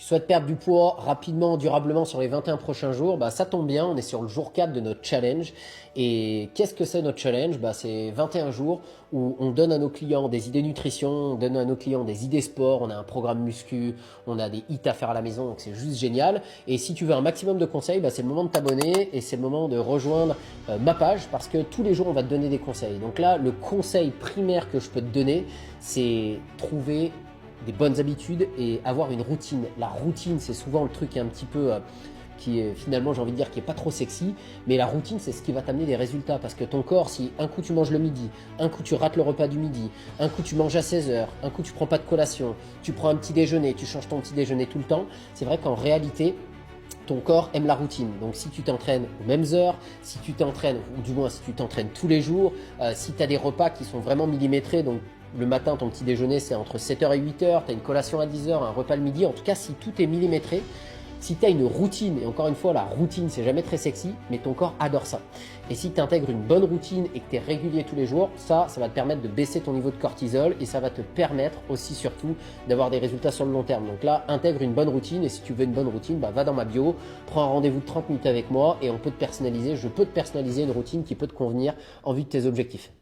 souhaites perdre du poids rapidement, durablement sur les 21 prochains jours, bah, ça tombe bien, on est sur le jour 4 de notre challenge. Et qu'est-ce que c'est notre challenge? Bah, c'est 21 jours où on donne à nos clients des idées nutrition, on donne à nos clients des idées sport, on a un programme muscu, on a des hits à faire à la maison, donc c'est juste génial. Et si tu veux un maximum de conseils, bah, c'est le moment de t'abonner et c'est le moment de rejoindre ma page parce que tous les jours, on va te donner des conseils. Donc là, le conseil primaire que je peux te donner, c'est trouver des bonnes habitudes et avoir une routine. La routine, c'est souvent le truc qui est un petit peu qui est finalement, j'ai envie de dire, qui est pas trop sexy, mais la routine, c'est ce qui va t'amener des résultats parce que ton corps, si un coup tu manges le midi, un coup tu rates le repas du midi, un coup tu manges à 16 heures, un coup tu prends pas de collation, tu prends un petit déjeuner, tu changes ton petit déjeuner tout le temps, c'est vrai qu'en réalité, ton corps aime la routine. Donc si tu t'entraînes aux mêmes heures, si tu t'entraînes, ou du moins si tu t'entraînes tous les jours, si tu as des repas qui sont vraiment millimétrés, donc le matin, ton petit déjeuner, c'est entre 7 heures et 8 heures, tu as une collation à 10 heures, un repas le midi, en tout cas, si tout est millimétré, si tu as une routine, et encore une fois, la routine, c'est jamais très sexy, mais ton corps adore ça. Et si tu intègres une bonne routine et que tu es régulier tous les jours, ça va te permettre de baisser ton niveau de cortisol et ça va te permettre aussi surtout d'avoir des résultats sur le long terme. Donc là, intègre une bonne routine et si tu veux une bonne routine, bah, va dans ma bio, prends un rendez-vous de 30 minutes avec moi et on peut te personnaliser, je peux te personnaliser une routine qui peut te convenir en vue de tes objectifs.